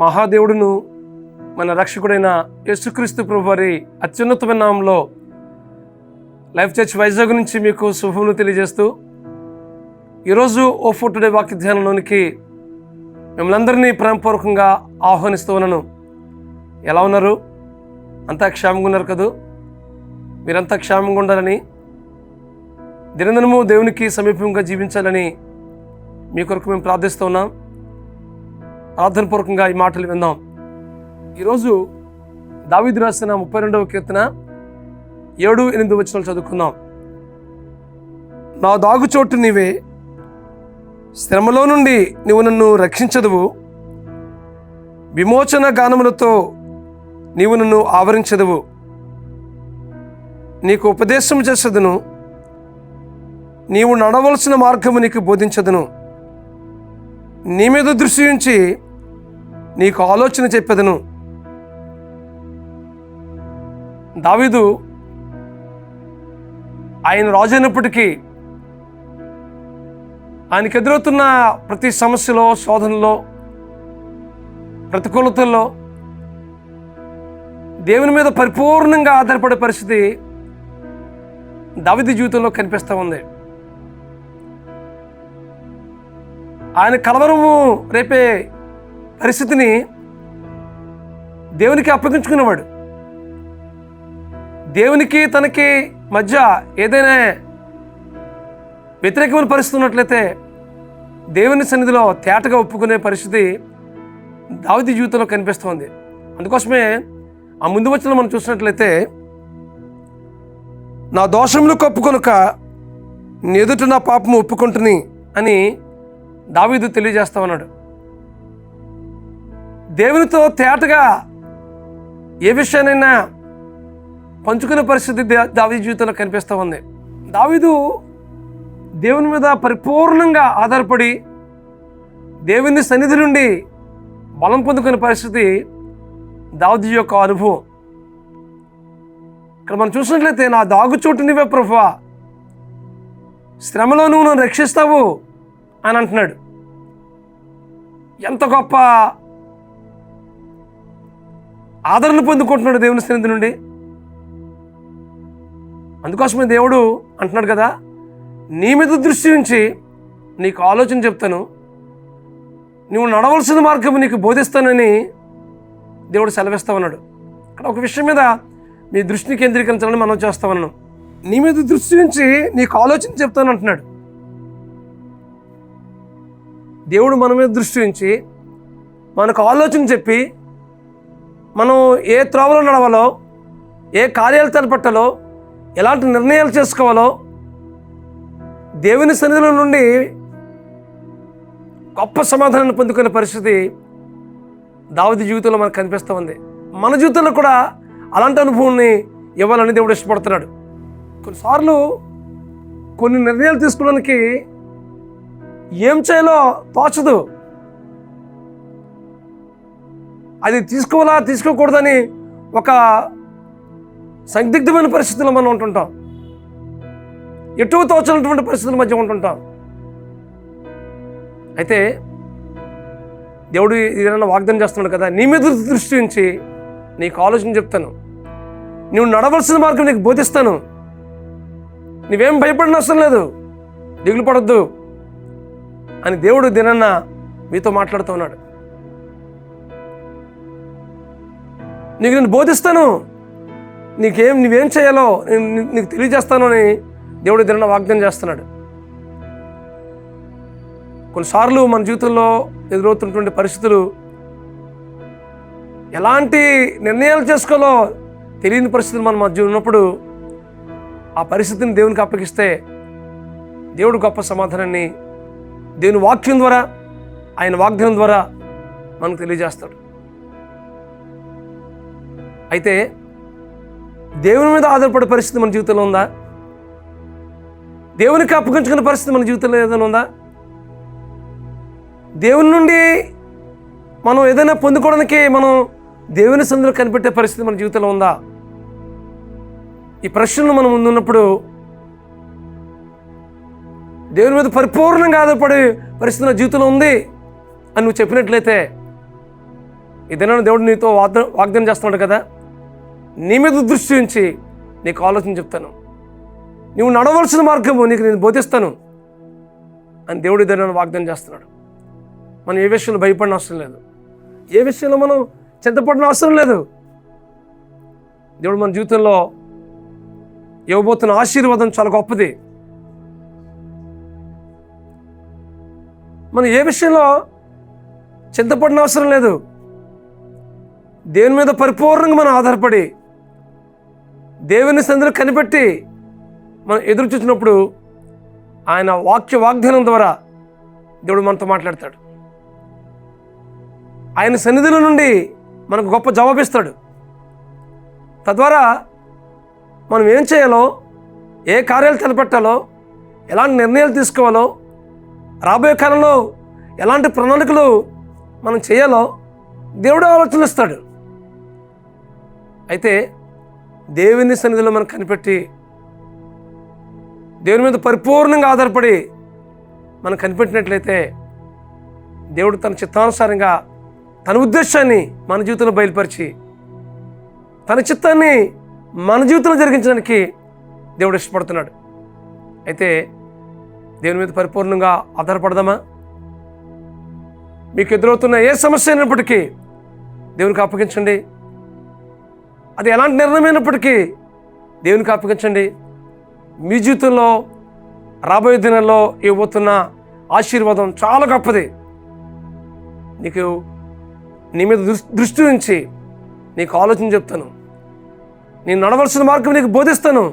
మహాదేవుడును మన రక్షకుడైన యేసుక్రీస్తు ప్రభువారి అత్యున్నతమైన నామంలో లైఫ్ చర్చ్ వైజాగ్ నుంచి మీకు శుభములు తెలియజేస్తూ ఈరోజు ఓ ఫర్ టుడే వాక్య ధ్యానంలోనికి మిమ్మల్ని అందరినీ ప్రేమపూర్వకంగా ఆహ్వానిస్తూ ఉన్నాను. ఎలా ఉన్నారు? అంతా క్షేమంగా ఉన్నారు కదూ? మీరంతా క్షేమంగా ఉండాలని, దినదినము దేవునికి సమీపంగా జీవించాలని మీ కొరకు మేము ప్రార్థిస్తూ ఉన్నాం. ప్రార్థనపూర్వకంగా ఈ మాటలు విందాం. ఈరోజు దావీదు రాసిన 32వ కీర్తన 7-8 వచనాలు చదువుకుందాం. నా దాగుచోటు నీవే, శ్రమలో నుండి నీవు నన్ను రక్షించదువు, విమోచన గానములతో నీవు నన్ను ఆవరించదువు. నీకు ఉపదేశం చేసేదను, నీవు నడవలసిన మార్గము నీకు బోధించదును. నీ మీద దృష్టి ఉంచి నీకు ఆలోచన చెప్పేదను. దావీదు ఆయన రాజు అయినప్పటికీ ఆయనకు ఎదురవుతున్న ప్రతి సమస్యలో, శోధనలో, ప్రతికూలతల్లో దేవుని మీద పరిపూర్ణంగా ఆధారపడే పరిస్థితి దావీదు జీవితంలో కనిపిస్తూ ఉంది. ఆయన కలవరము రేపే పరిస్థితిని దేవునికి అప్పగించుకునేవాడు. దేవునికి తనకి మధ్య ఏదైనా వ్యతిరేకమైన పరిస్థితి ఉన్నట్లయితే దేవుని సన్నిధిలో తేటగా ఒప్పుకునే పరిస్థితి దావీదు జీవితంలో కనిపిస్తుంది. అందుకోసమే ఆ ముందు వచనం మనం చూసినట్లయితే, నా దోషములు కప్పుకొనుక నీ ఎదుట నా పాపము ఒప్పుకుంటుని అని దావీదు తెలియజేస్తా ఉన్నాడు. దేవునితో తేటగా ఏ విషయానైనా పంచుకునే పరిస్థితి దావీదు జీవితంలో కనిపిస్తూ ఉంది. దావీదు దేవుని మీద పరిపూర్ణంగా ఆధారపడి దేవుని సన్నిధి నుండి బలం పొందుకునే పరిస్థితి దావీదు యొక్క అనుభవం. ఇక్కడ మనం చూసినట్లయితే, నా దాగుచోటు నీవే ప్రభువా, శ్రమలో నువ్వు నన్ను రక్షిస్తావు అని అంటున్నాడు. ఎంత గొప్ప ఆదరణ పొందుకుంటున్నాడు దేవుని సన్నిధి నుండి. అందుకోసమే దేవుడు అంటున్నాడు కదా, నీ మీద దృష్టి ఉంచి నీకు ఆలోచన చెప్తాను, నువ్వు నడవలసిన మార్గం నీకు బోధిస్తానని దేవుడు సెలవిస్తా ఉన్నాడు. ఇక్కడ ఒక విషయం మీద నీ దృష్టిని కేంద్రీకరించాలని మనం చేస్తా ఉన్నాను. నీ మీద దృష్టి ఉంచి నీకు ఆలోచన చెప్తాను అంటున్నాడు. దేవుడు మన మీద దృష్టి ఉంచి మనకు ఆలోచన చెప్పి మనం ఏ త్రోవలో నడవాలో, ఏ కార్యాలు తలపట్టాలో, ఎలాంటి నిర్ణయాలు చేసుకోవాలో దేవుని సన్నిధిలో నుండి గొప్ప సమాధానాన్ని పొందుకునే పరిస్థితి దావీదు జీవితంలో మనకు కనిపిస్తూ ఉంది. మన జీవితంలో కూడా అలాంటి అనుభవాన్ని ఇవ్వాలని దేవుడు ఇష్టపడుతున్నాడు. కొన్నిసార్లు కొన్ని నిర్ణయాలు తీసుకోవడానికి ఏం చేయాలో తోచదు. అది తీసుకోవాలా తీసుకోకూడదని ఒక సందిగ్ధమైన పరిస్థితుల్లో మనం ఉంటుంటాం. ఎటు తోచనటువంటి పరిస్థితుల మధ్య ఉంటుంటాం. అయితే దేవుడు ఏదైనా వాగ్దానం చేస్తున్నాడు కదా, నీ మీద దృష్టి ఉంచి నీకు ఆలోచన చెప్తాను, నువ్వు నడవలసిన మార్గం నీకు బోధిస్తాను, నువ్వేం భయపడిన అవసరం లేదు, దిగులు పడొద్దు అని దేవుడు దినాన్న మీతో మాట్లాడుతూ ఉన్నాడు. నీకు నేను బోధిస్తాను, నువ్వేం చేయాలో నీకు తెలియజేస్తాను అని దేవుడు దినాన్న వాగ్దానం చేస్తున్నాడు. కొన్నిసార్లు మన జీవితంలో ఎదురవుతున్నటువంటి పరిస్థితులు, ఎలాంటి నిర్ణయాలు చేసుకోవాలో తెలియని పరిస్థితులు మన మధ్య ఉన్నప్పుడు ఆ పరిస్థితిని దేవునికి అప్పగిస్తే దేవుడు గొప్ప సమాధానాన్ని దేవుని వాక్యం ద్వారా, ఆయన వాగ్దానం ద్వారా మనకు తెలియజేస్తాడు. అయితే దేవుని మీద ఆధారపడే పరిస్థితి మన జీవితంలో ఉందా? దేవునికి అప్పగించుకునే పరిస్థితి మన జీవితంలో ఏదైనా ఉందా? దేవుని నుండి మనం ఏదైనా పొందుకోవడానికి మనం దేవుని సన్నిధిలో కనిపెట్టే పరిస్థితి మన జీవితంలో ఉందా? ఈ ప్రశ్నలు మనం ముందున్నప్పుడు దేవుని మీద పరిపూర్ణంగా ఆధారపడే పరిస్థితి నా జీవితంలో ఉంది అని నువ్వు చెప్పినట్లయితే ఏదైనా దేవుడు నీతో వాగ్దానం చేస్తున్నాడు కదా, నీ మీద దృష్టి ఉంచి నీకు ఆలోచన చెప్తాను, నువ్వు నడవలసిన మార్గము నీకు నేను బోధిస్తాను అని దేవుడు ఏదైనా వాగ్దానం చేస్తున్నాడు. మనం ఏ విషయంలో భయపడిన అవసరం లేదు, ఏ విషయంలో మనం చింతపడిన అవసరం లేదు. దేవుడు మన జీవితంలో ఇవ్వబోతున్న ఆశీర్వాదం చాలా గొప్పది. మనం ఏ విషయంలో చింతపడిన అవసరం లేదు. దేవుని మీద పరిపూర్ణంగా మనం ఆధారపడి దేవుని సన్నిధిలో కనిపెట్టి మనం ఎదురు చూసినప్పుడు ఆయన వాగ్దానం ద్వారా దేవుడు మనతో మాట్లాడతాడు. ఆయన సన్నిధిలో నుండి మనకు గొప్ప జవాబిస్తాడు. తద్వారా మనం ఏం చేయాలో, ఏ కార్యాలు తలపెట్టాలో, ఎలాంటి నిర్ణయాలు తీసుకోవాలో, రాబోయే కాలంలో ఎలాంటి ప్రణాళికలు మనం చేయాలో దేవుడు ఆలోచనిస్తాడు. అయితే దేవుని సన్నిధిలో మనం కనిపెట్టి దేవుని మీద పరిపూర్ణంగా ఆధారపడి మనం కనిపెట్టినట్లయితే దేవుడు తన చిత్తానుసారంగా తన ఉద్దేశాన్ని మన జీవితంలో బయలుపరిచి తన చిత్తాన్ని మన జీవితంలో జరిగించడానికి దేవుడు ఇష్టపడుతున్నాడు. అయితే దేవుని మీద పరిపూర్ణంగా ఆధారపడదామా? మీకు ఎదురవుతున్న ఏ సమస్య అయినప్పటికీ దేవునికి అప్పగించండి. అది ఎలాంటి నిర్ణయం అయినప్పటికీ దేవునికి అప్పగించండి. మీ జీవితంలో రాబోయే దినాల్లో ఇవ్వబోతున్న ఆశీర్వాదం చాలా గొప్పది. నీకు నీ మీద దృష్టి ఉంచి నీకు ఆలోచన చెప్తాను, నేను నడవలసిన మార్గం నీకు బోధిస్తాను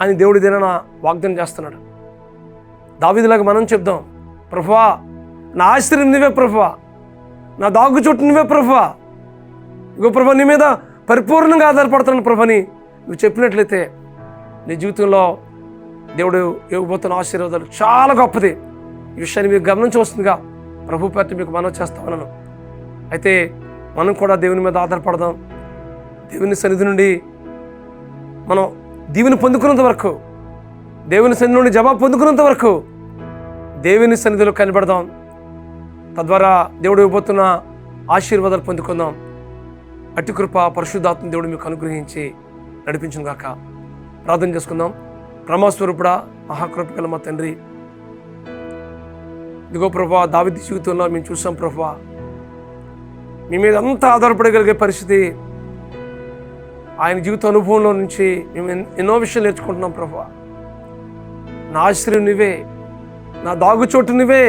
అని దేవుడి దినాన వాగ్దానం చేస్తున్నాడు. దావీదులాగా మనం చెప్దాం, ప్రభువా నా ఆశ్రయం నువ్వే, ప్రభువా నా దాగు చోటు నువ్వే, ప్రభువా ఇగో ప్రభా నీ మీద పరిపూర్ణంగా ఆధారపడుతున్నాను ప్రభుని నువ్వు చెప్పినట్లయితే నీ జీవితంలో దేవుడు ఇవ్వబోతున్న ఆశీర్వాదాలు చాలా గొప్పది. ఈ విషయాన్ని మీకు గమనించవలసిందిగా ప్రభు పేరు మీకు మనవి చేస్తామన్నాను. అయితే మనం కూడా దేవుని మీద ఆధారపడదాం. దేవుని సన్నిధి నుండి మనం దీవెని పొందుకున్నంత వరకు, దేవుని సన్నిధి నుండి జవాబు పొందుకున్నంత వరకు దేవుని సన్నిధిలో కనిపెడదాం. తద్వారా దేవుడు ఇవ్వబోతున్న ఆశీర్వాదాలు పొందుకుందాం. అట్టి కృప పరిశుద్ధాత్మ దేవుడు మీకు అనుగ్రహించి నడిపించును గాక. ప్రార్థన చేసుకుందాం. బ్రహ్మస్వరూపుడా, మహాకృప గల మా తండ్రి, ఇదిగో ప్రభువా దావీదు జీవితంలో మేము చూసాం ప్రభువా, మీ మీద అంతా ఆధారపడగలిగే పరిస్థితి ఆయన జీవిత అనుభవంలో నుంచి మేము ఎన్నో విషయాలు నేర్చుకుంటున్నాం ప్రభువా. నా ఆశ్రయం నువ్వే, నా దాగుచోటు నువ్వే,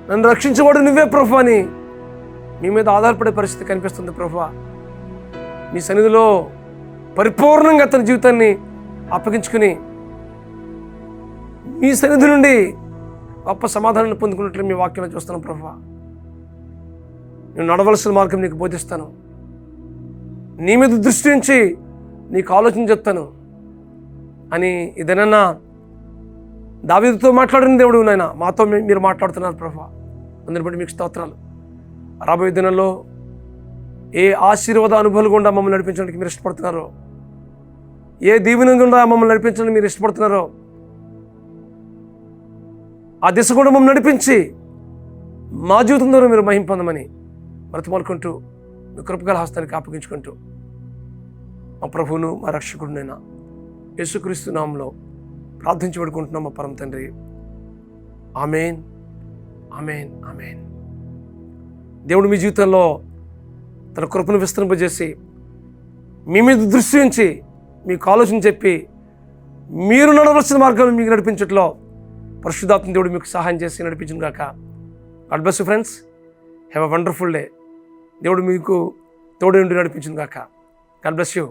నన్ను రక్షించబడు నువ్వే ప్రభువా అని మీ మీద ఆధారపడే పరిస్థితి కనిపిస్తుంది ప్రభువా. మీ సన్నిధిలో పరిపూర్ణంగా తన జీవితాన్ని అప్పగించుకుని మీ సన్నిధి నుండి గొప్ప సమాధానాన్ని పొందుకున్నట్లు మీ వాక్యంలో చూస్తున్నాం ప్రభువా. నేను నడవలసిన మార్గం నీకు బోధిస్తాను, నీ మీద దృష్టి నుంచి నీకు ఆలోచన చెప్తాను అని ఇదేనన్నా దావీదుతో మాట్లాడిన దేవుడు నాయన మాతో మీరు మాట్లాడుతున్నారు ప్రభువా. అందరిని బట్టి మీకు స్తోత్రాలు. రాబోయే దినాల్లో ఏ ఆశీర్వాద అనుభవాలు గుండా మమ్మల్ని నడిపించడానికి మీరు ఇష్టపడుతున్నారో, ఏ దీవెన గుండా మమ్మల్ని నడిపించడానికి మీరు ఇష్టపడుతున్నారో ఆ దిశ కూడా మమ్మల్ని నడిపించి మా జీవితం ద్వారా మీరు మహిమ పొందమని బ్రతిమాలుకుంటూ మీ కృపగల హస్తానికి అప్పగించుకుంటూ మా ప్రభువును మా రక్షకుడినైనా యేసుక్రీస్తు నామములో ప్రార్థించి పెడుకుంటున్నాం మా పరమ తండ్రి. ఆమేన్, ఆమేన్, ఆమేన్. దేవుడు మీ జీవితంలో తన కృపను విస్తరింపజేసి మీ మీద దృష్టి ఉంచి మీకు ఆలోచన చెప్పి మీరు నడవలసిన మార్గం మీకు నడిపించట్లో పరిశుద్ధాత్మ దేవుడు మీకు సహాయం చేసి నడిపించును గాక. God bless you friends. Have a wonderful day. దేవుడు మీకు తోడు ఉండి నడిపించును గాక. God bless you.